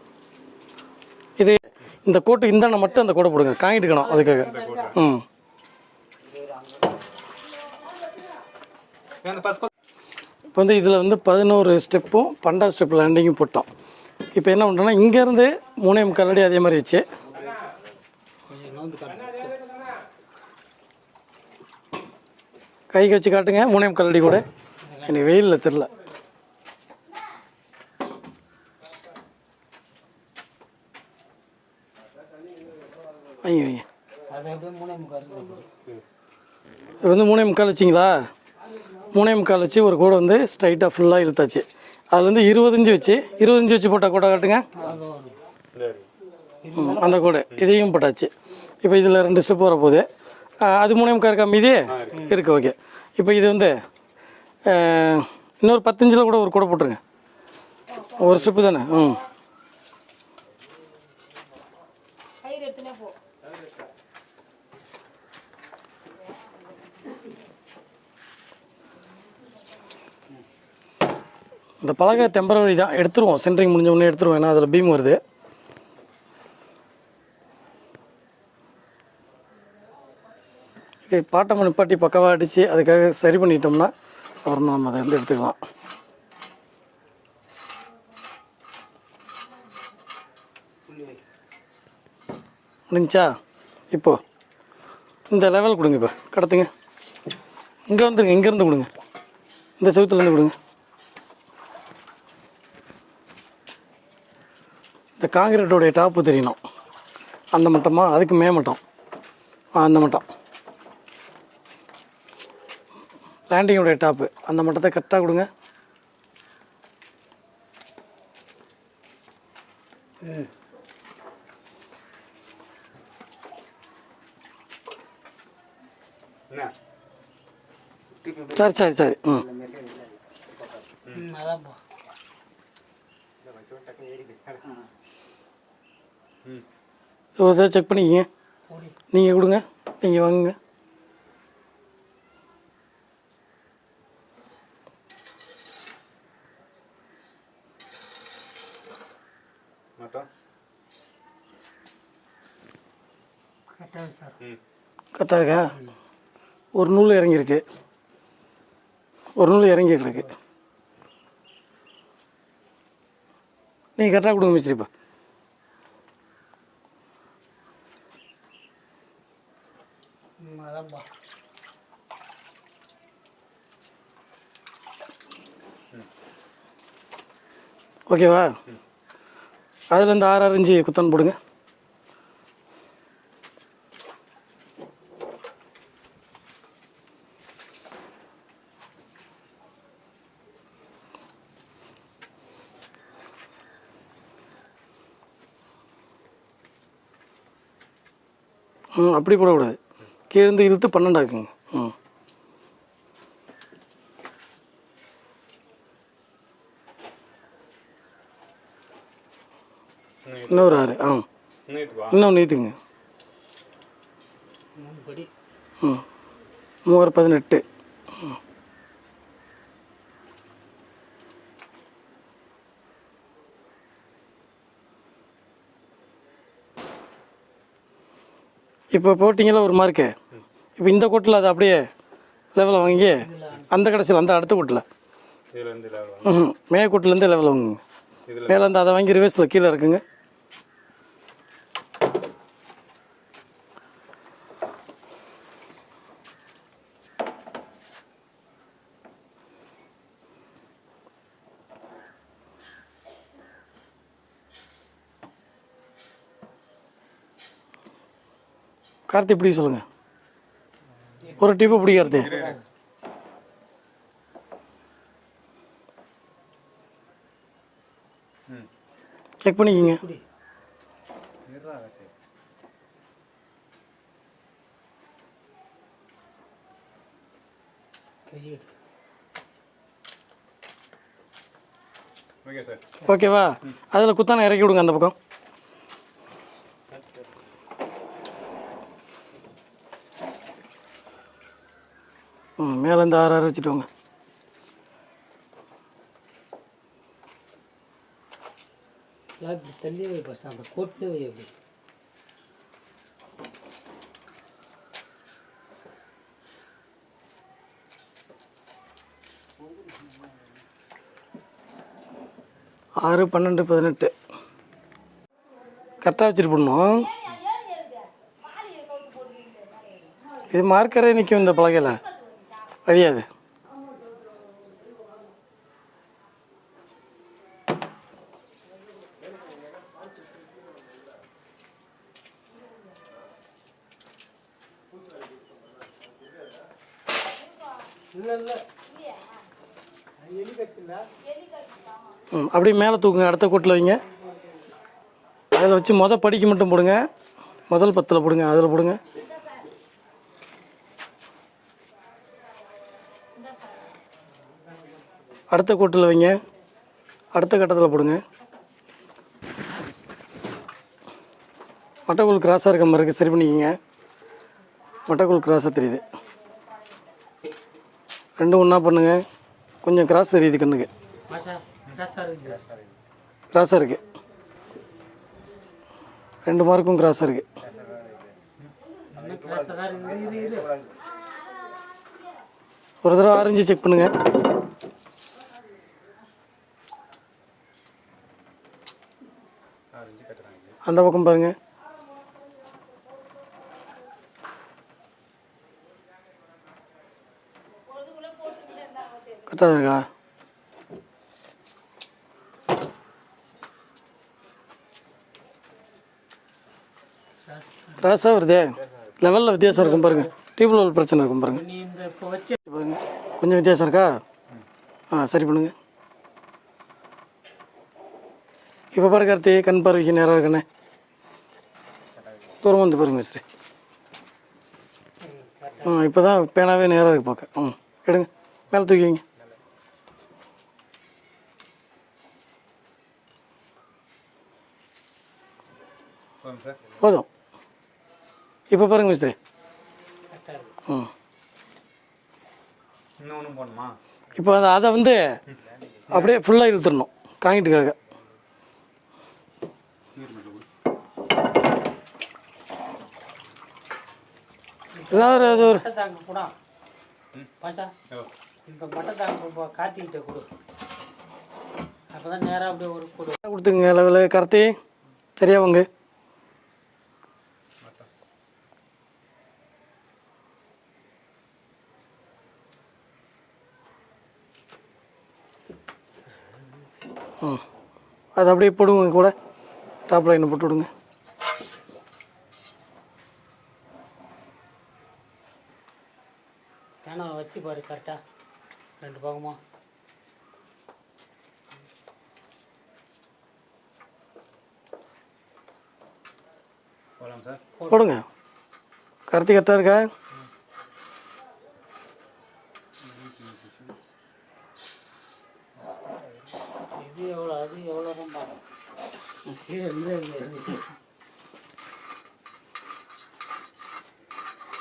இது இந்த கோட்டுக்கு இந்தாண்ட மட்டும் அந்த கோடை போடுங்க, காயிட்டுக்கணும் அதுக்காக. இப்போ வந்து இதில் வந்து 11 ஸ்டெப்பும் 12 ஸ்டெப் லேண்டிங்கும் போட்டோம். இப்போ என்ன பண்ணுறோன்னா இங்கேருந்து 3.25 அடி அதே மாதிரி வச்சு கைக்கு வச்சு காட்டுங்க. 3.25 அடி கூட எனக்கு வெயிலில் தெரில. ஐயோ இது வந்து 3.25 வச்சிங்களா? 3.25 வச்சு ஒரு கோடை வந்து ஸ்ட்ரைட்டாக ஃபுல்லாக இழுத்தாச்சு. அதில் வந்து 20 இன்ச்சு வச்சு 20 இன்ச்சு வச்சு போட்டால் கோடை காட்டுங்க. அந்த கோடை இதையும் போட்டாச்சு. இப்போ இதில் 2 ஸ்டெப் வரப்போகுது. அது 3.25 இருக்கா? மீதி இருக்குது. ஓகே. இப்போ இது வந்து இன்னொரு 10 இன்ச்சில் கூட ஒரு கோடை போட்டுருங்க. ஒரு ஸ்டெப்பு தானே. இந்த பலகை டெம்பரவரி தான், எடுத்துருவோம். சென்ட்ரிங் முடிஞ்ச உடனே எடுத்துருவோம். ஏன்னா அதில் பீம் வருது. பாட்டை நிப்பாட்டி பக்கவாக அடித்து அதுக்காக சரி பண்ணிட்டோம்னா அப்புறம் நம்ம அதை வந்து எடுத்துக்கலாம். முடிஞ்சா இப்போது இந்த லெவல் கொடுங்க. இப்போ கடத்துங்க. இங்கே வந்துருங்க. இங்கேருந்து கொடுங்க. இந்த செவுத்துலேருந்து கொடுங்க. இந்த காங்கிரீட்டோடைய டாப்பு தெரியணும். அந்த மட்டமா? அதுக்கு மேமட்டம். அந்த மட்டம் லேண்டிங்கோடைய டாப்பு. அந்த மட்டத்தை கரெக்டாக கொடுங்க. சரி. ஒரு தடவை செக் பண்ணிக்கிங்க. நீங்கள் கொடுங்க. நீங்கள் வாங்குங்க. கரெக்டாக இருக்கா? ஒரு நூல் இறங்கியிருக்கு. ஒரு நூல் இறங்கி கிடக்கு. நீங்கள் கரெக்டாக கொடுங்க மிஸ்திரிப்பா. ஓகேவா? அதில் இந்த 6 இன்ச்சு குத்தன் போடுங்க. அப்படி போடக்கூடாது. கீழேருந்து இழுத்து 12 ஆக்குங்க. இன்னொரு 6. இன்னும் நீத்துங்க. 3 18. இப்போ போட்டிங்களா ஒரு மார்க்கு. இப்போ இந்த கோட்டில் அதை அப்படியே லெவலில் வாங்கி அந்த கடைசியில் அந்த அடுத்த கோட்டில் மேற்கோட்டிலேருந்து லெவலில் வாங்குங்க. மேலே வந்து அதை வாங்கி ரிவர்ஸில் கீழே இருக்குங்க. கார்த்தி பிடிக்க சொல்லுங்கள். ஒரு டிப்பு பிடிக்கிறது செக் பண்ணிக்கிங்க. ஓகேவா? அதில் குத்தான இறக்கி விடுங்க அந்த பக்கம். மேலேருந்து 6 வச்சுட்டு வாங்க. தள்ளியே வை பஸ், அந்த கோட்டிலே வை. அப்படி 6, 12, 18 கரெக்டாக வச்சுட்டு போடணும். இது மார்க்கரே நிற்கும் இந்த பலகையில், வழியாது. அப்படியே மேலே தூக்குங்க, அடுத்த கோட்டில் வைங்க. அதில் வச்சு படிக்க மட்டும் போடுங்க. முதல் 10 போடுங்க, அதில் போடுங்க. அடுத்த கோட்டில் வைங்க, அடுத்த கட்டத்தில் போடுங்க. மட்டைக்கோல் கிராஸாக இருக்க மாதிரி இருக்குது, சரி பண்ணிக்கிங்க. மட்டைக்கோல் கிராஸாக தெரியுது. ரெண்டும் ஒன்றா பண்ணுங்கள். கொஞ்சம் கிராஸ் தெரியுது கண்ணுக்கு. கிராஸாக இருக்குது, 2 மார்க்கும் கிராஸாக இருக்குது. ஒரு தடவை ஆரஞ்சு செக் பண்ணுங்க. அந்த பக்கம் பாருங்க. கரெக்டாக இருக்கா? கிராஸாக வருதே, லெவலில் வித்தியாசம் இருக்கும் பாருங்கள். டியூப் லெவல் பிரச்சனை இருக்கும் பாருங்கள். பாருங்க, கொஞ்சம் வித்தியாசம் இருக்கா? சரி பண்ணுங்க. இப்போ பாரு கார்த்தி, கண் பார்வைக்கு நேராக இருக்கண்ணே. தூரம் வந்து பாருங்க மிஸ்ரே. இப்போ தான் பேனாவே நேராக இருக்கு பார்க்க. எடுங்க, மேலே தூக்கி வைங்க. போதும். இப்போ பாருங்க மிஸ்திரி. இப்போ அதை வந்து அப்படியே ஃபுல்லாக இழுத்துடணும் காங்கிட்டுக்காக. ஏதாவது அது ஒரு கொடுத்துங்க லெவலில் கரெக்டி சரியா வாங்க. அது அப்படியே போடுங்க, கூட டாப் லைனை போட்டு விடுங்க. பேனாவை வச்சு பாரு கரெக்டாக 2 பக்கமா. போடுங்க. கார்த்திக் கரெக்டாக இருக்கா? இது எவ்வளோ, அது எவ்வளோ தான் பார்க்கணும்.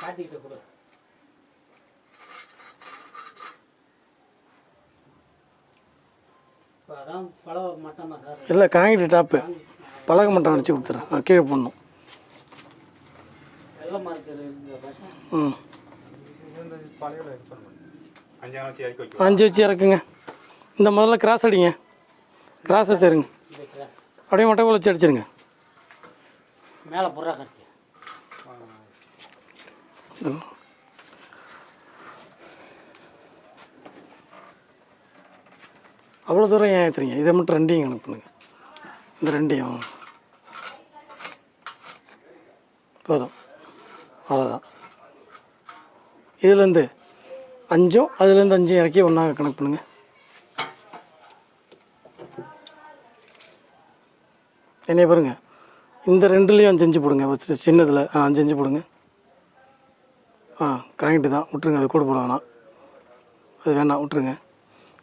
காட்டிக்கிட்ட கொடு. அதான் பழக மாட்டோமா சார்? இல்லை, காங்கிட்டு டாப்பு பழக மாட்டோம் அடிச்சு கொடுத்துறேன். கீழே போடணும். வெள்ளமாக இருக்குது இந்த பஸ். 5 வச்சு இறக்குங்க. இந்த முதல்ல கிராஸ் அடிங்க. கிராஸை சேருங்க. இந்த கிராஸ் அப்படியே மொட்டை கோல் வச்சு அடிச்சிருங்க. மேலே புறா கட்டி அவ்வளோ தூரம் ஏன் ஏற்றுறீங்க? இதை மட்டும் ரெண்டையும் கணக்கு பண்ணுங்க. இந்த ரெண்டையும் போதும், அவ்வளோதான். இதுலேருந்து 5 அதுலேருந்து 5 இறக்கி ஒன்றா கணக்கு பண்ணுங்கள். என்னைய பாருங்க, இந்த 2லேயும் 5 5 போடுங்க. சின்னதில் 5 5 போடுங்க. காங்கிட்டு தான் விட்ருங்க, அது கூட போட வேணாம், அது வேணாம் விட்ருங்க.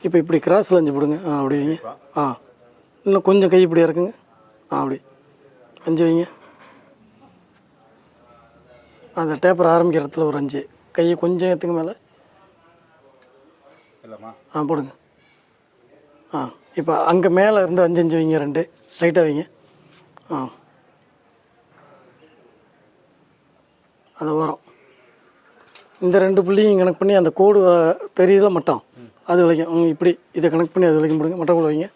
இப்போ இப்படி கிராஸில் 5 போடுங்க. அப்படி வைங்க. இன்னும் கொஞ்சம் கை இப்படி இறக்குங்க. அப்படி 5 வைங்க. அந்த டேப்பர் ஆரம்பிக்கிற இடத்துல ஒரு 5 கையை கொஞ்சம் ஏற்றுங்க மேலே. போடுங்க. இப்போ அங்கே மேலே இருந்து 5 5 வைங்க. 2 ஸ்ட்ரைட்டாக வைங்க. அது வரும். இந்த 2 புள்ளியும் கணக்கு பண்ணி அந்த கோடு தெரியுதுல மட்டம், அது வரைக்கும் இப்படி இதை கனெக்ட் பண்ணி அது வரைக்கும் போடுங்க. மட்டக்குள்ள வைங்க.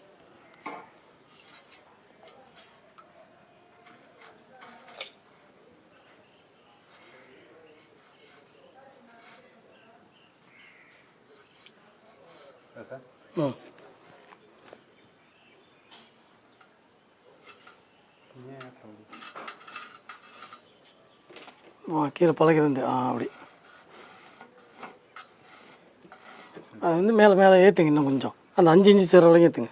கீழே பழகிறது அப்படி அது வந்து மேலே மேலே ஏற்றுங்க. இன்னும் கொஞ்சம் அந்த 5 இன்ச்சு சேர்ற வரைக்கும் ஏற்றுங்க.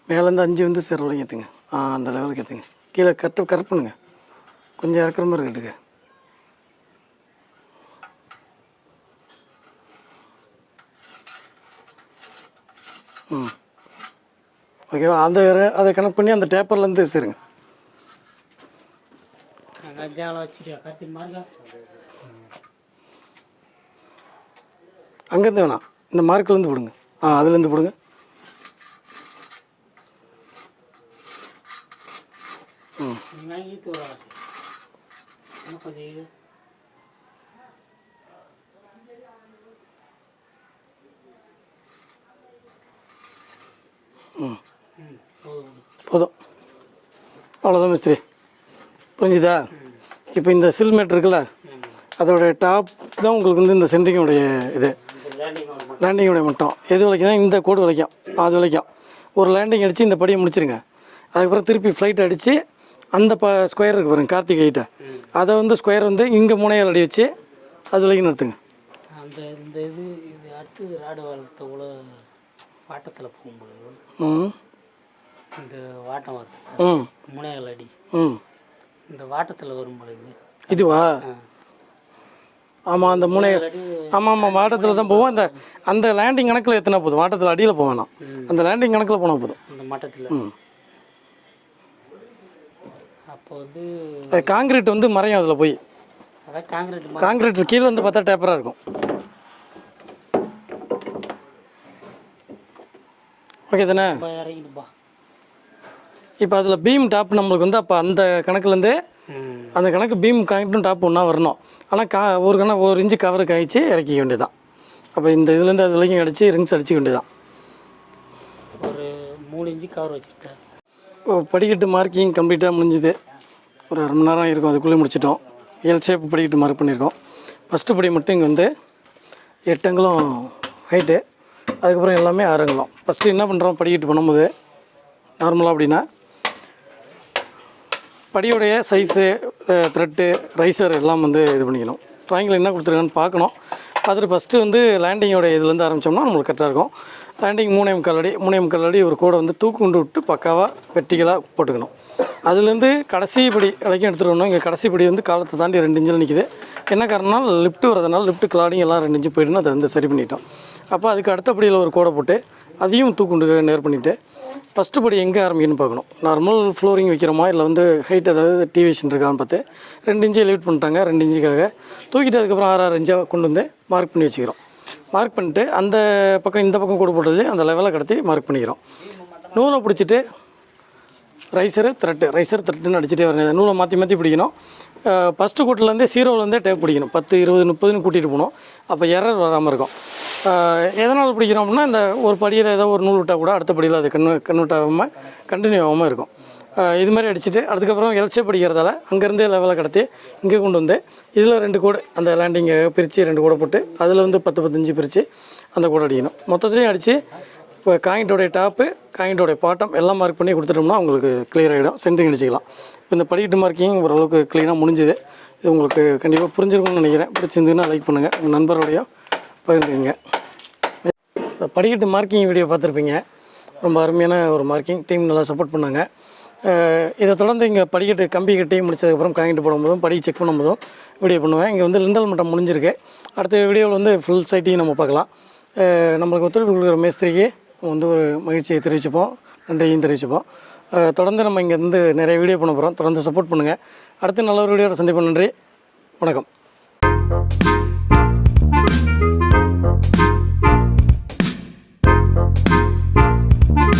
மேலேருந்து 5 வந்து சேர்ற வரைக்கும் ஏற்றுங்க. அந்த லெவலுக்கு ஏற்றுங்க. கீழே கரெக்ட் பண்ணுங்க. கொஞ்சம் இறக்குற மாதிரி இருக்கட்டுங்க. ஓகேவா? அதை கனெக்ட் பண்ணி அந்த டேப்பர்லேருந்து சேருங்க. அங்கேருந்து வேணாம், இந்த மார்க்லேருந்து போடுங்க. அதுலேருந்து போடுங்க. போதும், அவ்வளோதான் மிஸ்திரி. புரிஞ்சுதா? இப்போ இந்த சில்மேட் இருக்குல்ல, அதோடைய டாப் தான் உங்களுக்கு வந்து இந்த சென்ட்ரிங்கோடைய இது லேண்டிங்கோடைய மட்டும் எது வரைக்கும் தான் இந்த கோடு வரைக்கும், அது வரைக்கும் ஒரு லேண்டிங் அடித்து இந்த படியை முடிச்சிருங்க. அதுக்கப்புறம் திருப்பி ஃப்ளைட் அடித்து அந்த ஸ்கொயர் இருக்குது பாருங்க, கார்த்திகைட்ட அதை வந்து ஸ்கொயர் வந்து இங்கே முனையால் அடி வச்சு அது வரைக்கும் நிறுத்துங்க. அந்த இந்த இது இது அடுத்து ராடு வளர்த்தவங்கள வாட்டத்தில் போகும்போது இந்த வாட்டம் வருது முனையால் அடி இந்த வாட்டத்தில் வரும் பொழுது இதுவா? ஆமாம், அந்த முனை. ஆமாம், வாட்டத்தில் தான் போவோம். அந்த லேண்டிங் கணக்கில் எத்தனை போதும், வாட்டத்தில் அடியில் போக வேணாம், அந்த லேண்டிங் கணக்கில் போனால் போதும். அந்த மட்டத்தில் அப்போ வந்து அது காங்கிரீட் வந்து மறையும் அதில் போய். அதான் காங்கிரீட் கீழே வந்து பார்த்தா டேப்பராக இருக்கும். ஓகே தானே? இறங்கிடுப்பா. இப்போ அதில் பீம் டாப் நம்மளுக்கு வந்து அப்போ அந்த கணக்குலேருந்து அந்த கணக்கு பீம் காங்கிரீட்டும் டாப் ஒன்றா வரணும். ஆனால் ஒரு இன்ச்சு கவர் காய்ச்சி இறக்கிக்க வேண்டியதான். அப்போ இந்த இதுலேருந்து அது வரைக்கும் அடித்து ரிங்ஸ் அடிச்சிக்க வேண்டியதான். ஒரு 3 இன்ச்சு கவர் வச்சுருக்கேன். படிக்கட்டு மார்க்கிங் கம்ப்ளீட்டாக முடிஞ்சுது. ஒரு 1/2 மணி நேரம் இருக்கும், அதுக்குள்ளே முடிச்சிட்டோம். எல் ஷேப் படிக்கட்டு மார்க் பண்ணியிருக்கோம். ஃபஸ்ட்டு படி மட்டும் இங்கே வந்து 8 அங்குலம் ஹைட்டு, அதுக்கப்புறம் எல்லாமே 6 அங்குலம். ஃபஸ்ட்டு என்ன பண்ணுறோம், படிக்கட்டு பண்ணும்போது நார்மலாக அப்படின்னா படியோடைய சைஸு, த்ரெட்டு, ரைசர் எல்லாம் வந்து இது பண்ணிக்கணும். ட்ராயிங்கில் என்ன கொடுத்துருக்கான்னு பார்க்கணும். பார்த்துட்டு ஃபஸ்ட்டு வந்து லேண்டிங்கோட இதுலேருந்து ஆரம்பித்தோம்னா நம்மளுக்கு கரெக்டாக இருக்கும். லேண்டிங் 3.25 அடி ஒரு கோடை வந்து தூக்கு கொண்டு விட்டு பக்காவாக வெட்டிகளாக போட்டுக்கணும். அதுலேருந்து கடைசி படி வரைக்கும் எடுத்துகிட்டு வரணும். இங்கே கடைசி படி வந்து காலத்தை தாண்டி 2 இன்ச்சில் நிற்கிது. என்ன காரணம்னா லிஃப்ட்டு வரதுனால லிஃப்ட்டு கிளாடிங் எல்லாம் 2 இன்ச்சு போய்ட்டுன்னு அதை வந்து சரி பண்ணிட்டோம். அப்போ அதுக்கு அடுத்த படியில் ஒரு கோடை போட்டு அதையும் தூக்குண்டு நேர் பண்ணிவிட்டு ஃபஸ்ட்டு படி எங்கே ஆரம்பிக்கணும்னு பார்க்கணும். நார்மல் ஃப்ளோரிங் வைக்கிறோமா இல்லை வந்து ஹைட் ஏதாவது டிவிஷன் இருக்கான்னு பார்த்து 2 இன்ச்சு லிஃப்ட் பண்ணிட்டாங்க. 2 இன்ச்சுக்காக தூக்கிட்டு அதுக்கப்புறம் 6 இன்ச்சாக கொண்டு வந்து மார்க் பண்ணி வச்சுக்கிறோம். மார்க் பண்ணிட்டு அந்த பக்கம் இந்த பக்கம் கூட போட்டது அந்த லெவலை கடத்தி மார்க் பண்ணிக்கிறோம். நூலை பிடிச்சிட்டு ரைசர் த்ரெட்டுன்னு அடிச்சுட்டே வரணும். நூலை மாற்றி பிடிக்கணும். ஃபஸ்ட்டு கூட்டிலேருந்தே 0லேருந்தே டேப் பிடிக்கணும். 10 20 30ன்னு கூட்டிகிட்டு போகணும். அப்போ எரர் வராமல் இருக்கும். எதனால் பிடிக்கிறோம் அப்படின்னா இந்த ஒரு படியில் ஏதோ ஒரு நூல் விட்டால் கூட அடுத்த படியில் அது கன்வெர்ட் ஆகாமல் கண்டினியூ ஆகாமல் இருக்கும். இது மாதிரி அடிச்சுட்டு அதுக்கப்புறம் எல்சே படிக்கிறதால அங்கேருந்தே லெவலில் கடத்தி இங்கே கொண்டு வந்து இதில் 2 கோடு அந்த லேண்டிங்கை பிரித்து 2 கோடை போட்டு அதில் வந்து 10-15 பிரித்து அந்த கோடை அடிக்கணும். மொத்தத்துலேயும் அடித்து இப்போ காயின்ட்டோடைய டாப்பு காயின்ட்டோடைய பாட்டம் எல்லாம் மார்க் பண்ணி கொடுத்துட்டோம்னா உங்களுக்கு கிளியர் ஆகிடும். சென்ட்ரிங் அடிச்சிக்கலாம். இப்போ இந்த படிக்கட்டு மார்க்கிங் ஓரளவுக்கு க்ளீனாக முடிஞ்சுது. இது உங்களுக்கு கண்டிப்பாக புரிஞ்சிருக்கும்னு நினைக்கிறேன். பிடிச்சிருந்துன்னா லைக் பண்ணுங்கள், உங்கள் நண்பரோடையும் பகிர்ந்துங்க. படிக்கட்டு மார்க்கிங் வீடியோ பார்த்துருப்பீங்க. ரொம்ப அருமையான ஒரு மார்க்கிங், டீம் நல்லா சப்போர்ட் பண்ணாங்க. இதை தொடர்ந்து இங்கே படிக்கட்டு கம்பி கட்டி முடிச்சதுக்கப்புறம் காயின்ட்டு போடும்போதும் படி செக் பண்ணும்போதும் வீடியோ பண்ணுவேன். இங்கே வந்து லிண்டல் மட்டம் முடிஞ்சிருக்கு. அடுத்த வீடியோவில் வந்து ஃபுல் சைட்டையும் நம்ம பார்க்கலாம். நம்மளுக்கு ஒத்துழைப்பு கொடுக்குற மேஸ்திரிக்கு வந்து ஒரு மகிழ்ச்சியை தெரிவிச்சுப்போம், நன்றியும் தெரிவிச்சுப்போம். தொடர்ந்து நம்ம இங்கே வந்து நிறைய வீடியோ பண்ண போகிறோம். தொடர்ந்து சப்போர்ட் பண்ணுங்கள். அடுத்து நல்ல ஒரு வீடியோவில் சந்திப்போம். நன்றி, வணக்கம்.